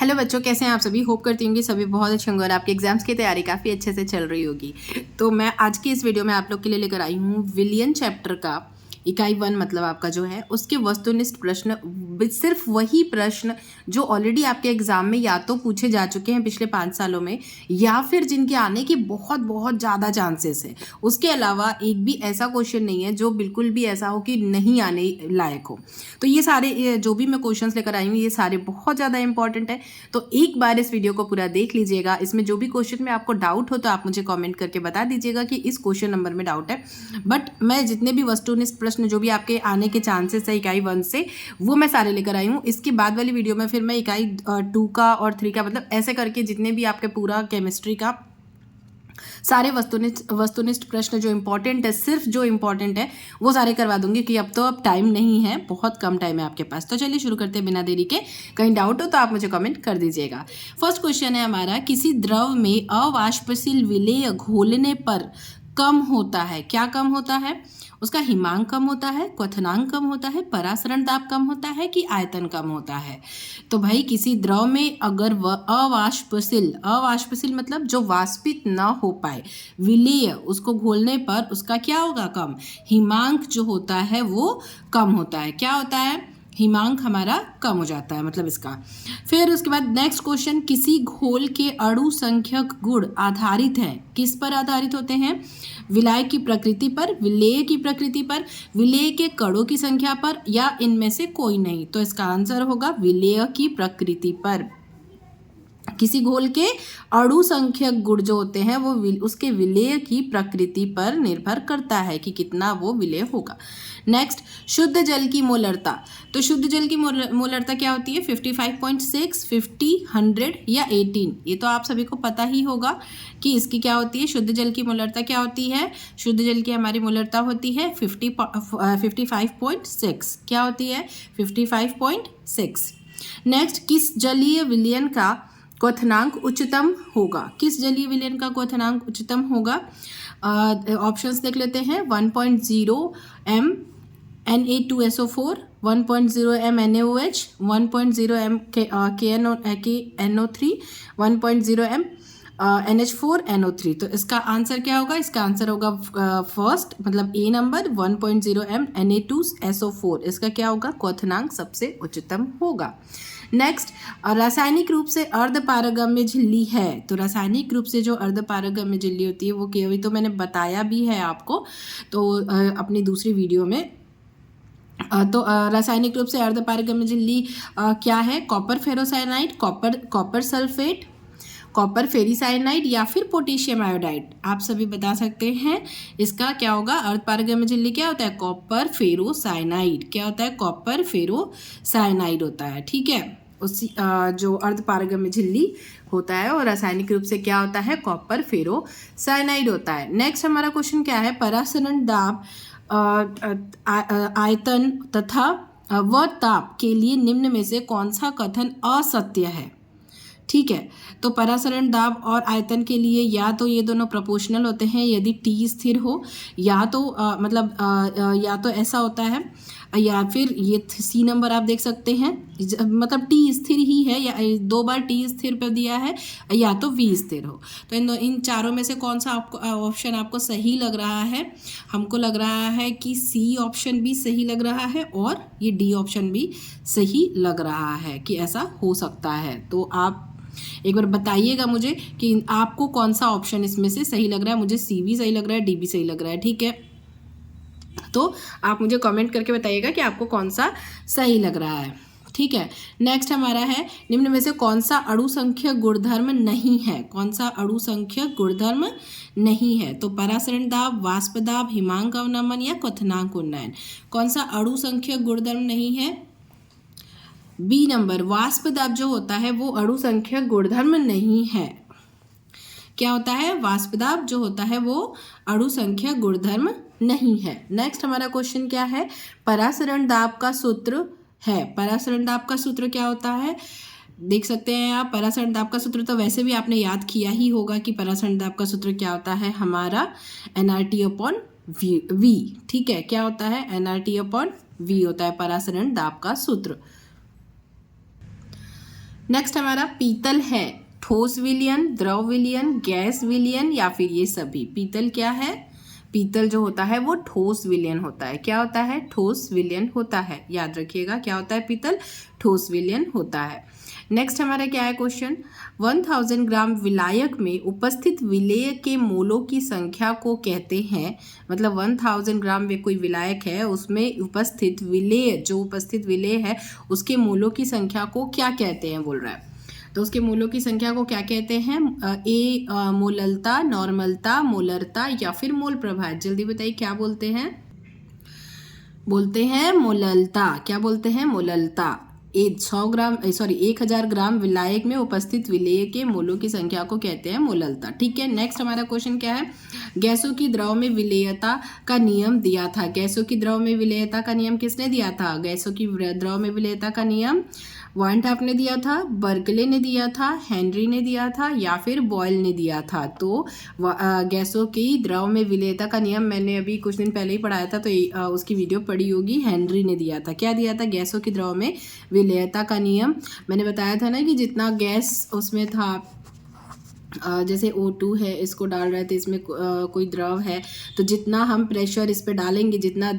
Hello बच्चों, कैसे हैं आप सभी। होप करती हूँ कि सभी बहुत अच्छे होंगे और आपके एग्जाम्स की तैयारी काफ़ी अच्छे से चल रही होगी। तो मैं आज की इस वीडियो में आप लोग के लिए लेकर आई हूँ विलियन चैप्टर का इकाई 1 मतलब आपका जो है उसके वस्तुनिष्ठ प्रश्न। सिर्फ वही प्रश्न जो ऑलरेडी आपके एग्जाम में या तो पूछे जा चुके हैं पिछले 5 सालों में या फिर जिनके आने के बहुत बहुत ज़्यादा चांसेस है। उसके अलावा एक भी ऐसा क्वेश्चन नहीं है जो बिल्कुल भी ऐसा हो कि नहीं आने लायक हो। तो ये सारे जो भी मैं क्वेश्चंस लेकर आई हूँ ये सारे बहुत ज़्यादा इंपॉर्टेंट है। तो एक बार इस वीडियो को पूरा देख लीजिएगा। इसमें जो भी क्वेश्चन में आपको डाउट हो तो आप मुझे कमेंट करके बता दीजिएगा कि इस क्वेश्चन नंबर में डाउट है। बट मैं जितने भी वस्तुनिष्ठ प्रश्न जो भी आपके आने के चांसेस है इकाई 1 से वो मैं सारे लेकर आई हूँ। इसके बाद वाली वीडियो में फिर मैं इकाई 2 का और 3 का मतलब ऐसे करके जितने भी आपके पूरा केमिस्ट्री का सारे वस्तुनिष्ठ प्रश्न जो इंपॉर्टेंट है, सिर्फ जो इंपॉर्टेंट है वो सारे करवा दूंगी कि अब टाइम नहीं है, बहुत कम टाइम है आपके पास। तो चलिए शुरू करते हैं बिना देरी के। कहीं डाउट हो तो आप मुझे कमेंट कर दीजिएगा। फर्स्ट क्वेश्चन है हमारा, किसी द्रव में अवाष्पशील विलेय घोलने पर कम होता है। क्या कम होता है? उसका हिमांक कम होता है, क्वथनांक कम होता है, परासरण दाब कम होता है कि आयतन कम होता है। तो भाई किसी द्रव में अगर वह अवाष्पशील मतलब जो वाष्पित ना हो पाए, विलेय उसको घोलने पर उसका क्या होगा? कम। हिमांक जो होता है वो कम होता है। क्या होता है? हिमांक हमारा कम हो जाता है मतलब इसका। फिर उसके बाद नेक्स्ट क्वेश्चन, किसी घोल के अणु संख्यक गुण आधारित हैं। किस पर आधारित होते हैं? विलायक की प्रकृति पर, विलेय की प्रकृति पर, विलेय के कणों की संख्या पर या इनमें से कोई नहीं। तो इसका आंसर होगा विलेय की प्रकृति पर। किसी घोल के अणु संख्यक गुण जो होते हैं वो उसके विलेय की प्रकृति पर निर्भर करता है कि कितना वो विलेय होगा। नेक्स्ट, शुद्ध जल की मोलरता। तो शुद्ध जल की मोलरता क्या होती है? 55.6, 50, 100 या 18। ये तो आप सभी को पता ही होगा कि इसकी क्या होती है। शुद्ध जल की मोलरता क्या होती है? शुद्ध जल की हमारी मोलरता होती है 55.6। क्या होती है? 55.6। नेक्स्ट, किस जलीय विलयन का क्वथनांक उच्चतम होगा? किस जलीय विलयन का क्वथनांक उच्चतम होगा? ऑप्शंस देख लेते हैं। 1.0 m Na2SO4, 1.0 m NaOH, 1.0 m KNO3, 1.0 m NH4NO3। तो इसका आंसर क्या होगा? इसका आंसर होगा फर्स्ट मतलब ए नंबर 1.0 m Na2SO4। इसका क्या होगा? क्वथनांक सबसे उच्चतम होगा। नेक्स्ट, रासायनिक रूप से अर्धपारगम्य झिल्ली है। तो रासायनिक रूप से जो अर्धपारगम्य झिल्ली होती है वो क्या हुई? तो मैंने बताया भी है आपको तो अपनी दूसरी वीडियो में। तो रासायनिक रूप से अर्धपारगम्य झिल्ली क्या है? Copper ferrocyanide, copper sulphate, copper ferricyanide या फिर पोटेशियम आयोडाइड। आप सभी बता सकते हैं इसका क्या होगा? अर्धपारगम्य झिल्ली क्या होता है? Copper ferrocyanide. क्या होता है? कॉपर फेरोसाइनाइड होता है। ठीक है, उसी जो अर्धपारगम्य झिल्ली होता है और रासायनिक रूप से क्या होता है? कॉपर फेरोसाइनाइड होता है। नेक्स्ट हमारा क्वेश्चन क्या है? परासरण दाब, आयतन तथा व ताप के लिए निम्न में से कौन सा कथन असत्य है? ठीक है, तो परासरण दाब और आयतन के लिए या तो ये दोनों प्रोपोर्शनल होते हैं यदि टी स्थिर हो, या तो या तो ऐसा होता है, या फिर ये सी नंबर आप देख सकते हैं मतलब टी स्थिर ही है या 2 बार टी स्थिर पे दिया है, या तो वी स्थिर हो। तो इन चारों में से कौन सा आपको ऑप्शन आपको सही लग रहा है? हमको लग रहा है कि सी ऑप्शन भी सही लग रहा है और ये डी ऑप्शन भी सही लग रहा है कि ऐसा हो सकता है। तो आप एक बार बताइएगा मुझे कि आपको कौन सा ऑप्शन इसमें से सही लग रहा है। मुझे सी भी सही लग रहा है, डी भी सही लग रहा है। ठीक है, तो आप मुझे कमेंट करके बताइएगा कि आपको कौन सा सही लग रहा है। ठीक है, नेक्स्ट हमारा है, निम्न में से कौन सा अणु संख्यक गुणधर्म नहीं है? कौन सा अणु संख्यक गुणधर्म नहीं है? तो परासरण दाब, वाष्प दाब, हिमांक अवनमन या क्वथनांक उन्नयन। कौन सा अणु संख्यक गुणधर्म नहीं है? बी नंबर, वाष्प दाब जो होता है वो अणु संख्यक गुणधर्म नहीं है। क्या होता है? वाष्प दाब जो होता है वो अणु संख्यक गुणधर्म नहीं है। नेक्स्ट हमारा क्वेश्चन क्या है? परासरण दाब का सूत्र है। परासरण दाब का सूत्र क्या होता है? देख सकते हैं आप, परासरण दाब का सूत्र तो वैसे भी आपने याद किया ही होगा कि परासरण दाब का सूत्र क्या होता है हमारा? nRT/V। ठीक है, क्या होता है? nRT/V होता है परासरण दाब का सूत्र। नेक्स्ट हमारा पीतल है ठोस विलयन, द्रव विलयन, गैस विलयन या फिर ये सभी। पीतल क्या है? पीतल जो होता है वो ठोस विलयन होता है। क्या होता है? ठोस विलयन होता है। याद रखिएगा क्या होता है पीतल? ठोस विलयन होता है। नेक्स्ट हमारा क्या है क्वेश्चन? 1000 ग्राम विलायक में उपस्थित विलेय के मोलों की संख्या को कहते हैं, मतलब 1000 ग्राम में कोई विलायक है उसमें उपस्थित विलेय, जो उपस्थित विलेय है उसके मोलों की संख्या को क्या कहते हैं बोल रहा है। तो उसके मोलों की संख्या को क्या कहते हैं? मोललता, नॉर्मलता, मोलरता या फिर मोल प्रभाव। जल्दी बताइए क्या बोलते हैं? बोलते हैं मोललता। क्या बोलते हैं? मोललता। 1000 ग्राम विलायक में उपस्थित विलेय के मोलों की संख्या को कहते हैं मोललता। ठीक है। नेक्स्ट हमारा क्वेश्चन क्या है? गैसों की द्रव में विलेयता का नियम दिया था। गैसों की द्रव में विलेयता का नियम किसने दिया था? गैसों की द्रव में विलेयता का नियम वाइन टॉप ने दिया था, बर्कले ने दिया था, हेनरी ने दिया था या फिर बॉयल ने दिया था। तो गैसों की द्रव में विलेयता का नियम मैंने अभी कुछ दिन पहले ही पढ़ाया था, तो उसकी वीडियो पड़ी होगी। हेनरी ने दिया था। क्या दिया था? गैसों की द्रव में विलेयता का नियम। मैंने बताया था ना कि जितना गैस उसमें था, जैसे O2 है, इसको डाल रहे थे, इसमें कोई द्रव है, तो जितना हम प्रेशर इस पे डालेंगे, जितना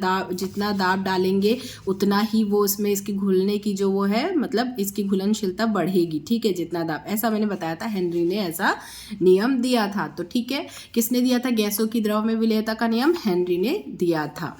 दाब डालेंगे उतना ही वो इसमें इसकी घुलने की जो वो है, मतलब इसकी घुलनशीलता बढ़ेगी। ठीक है, जितना दाब, ऐसा मैंने बताया था। हेनरी ने ऐसा नियम दिया था। तो ठीक है, किसने दिया था गैसों की द्रव में विलेयता का नियम? हेनरी ने दिया था।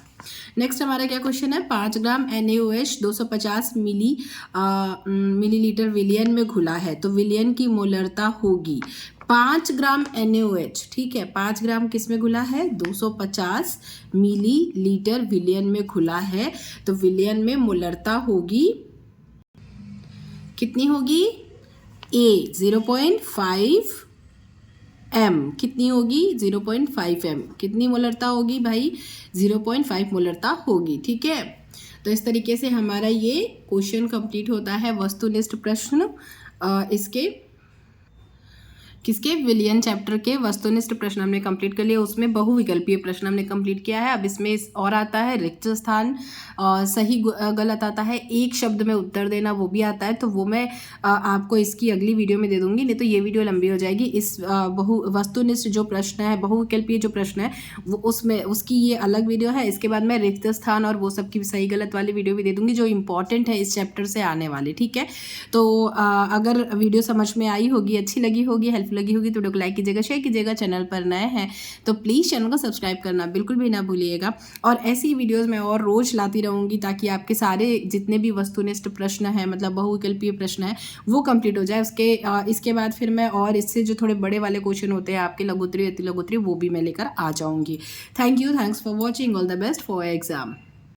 नेक्स्ट हमारा क्या क्वेश्चन है? 5 ग्राम NaOH 250 मिलीलीटर विलियन में घुला है, तो विलियन की मोलरता होगी 5 ग्राम NaOH। ठीक है, 5 ग्राम किस में घुला है? 250 मिलीलीटर विलियन में घुला है, तो विलियन में मोलरता होगी कितनी होगी? 0.5 m। कितनी होगी? 0.5 m। कितनी मोलरता होगी भाई? 0.5 मोलरता होगी। ठीक है, तो इस तरीके से हमारा ये क्वेश्चन कंप्लीट होता है, वस्तुनिष्ठ प्रश्न। इसके किसके? विलियन चैप्टर के वस्तुनिष्ठ प्रश्न हमने कंप्लीट कर लिए। उसमें बहुविकल्पीय प्रश्न हमने कंप्लीट किया है। अब इसमें और आता है रिक्त स्थान, सही गलत आता है, एक शब्द में उत्तर देना वो भी आता है। तो वो मैं आपको इसकी अगली वीडियो में दे दूंगी, नहीं तो ये वीडियो लंबी हो जाएगी। इस वस्तुनिष्ठ जो प्रश्न है, बहुविकल्पीय जो प्रश्न है, वो उसमें उसकी ये अलग वीडियो है। इसके बाद मैं रिक्त स्थान और वो सब की सही गलत वाली वीडियो भी दे दूंगी, जो इंपॉर्टेंट है इस चैप्टर से आने वाले। ठीक है, तो अगर वीडियो समझ में आई होगी, अच्छी लगी होगी, हेल्प लगी होगी, तो वीडियो को लाइक कीजिएगा, शेयर कीजिएगा। चैनल पर नए हैं तो प्लीज़ चैनल को सब्सक्राइब करना बिल्कुल भी ना भूलिएगा। और ऐसी वीडियोस मैं और रोज़ लाती रहूँगी, ताकि आपके सारे जितने भी वस्तुनिष्ठ प्रश्न हैं, मतलब बहुविकल्पीय प्रश्न है, वो कंप्लीट हो जाए। इसके बाद फिर मैं और इससे जो थोड़े बड़े वाले क्वेश्चन होते हैं आपके लघुत्तरी, अति लघुत्तरी, वो भी मैं लेकर आ जाऊँगी। Thanks for watching. All the best for exam.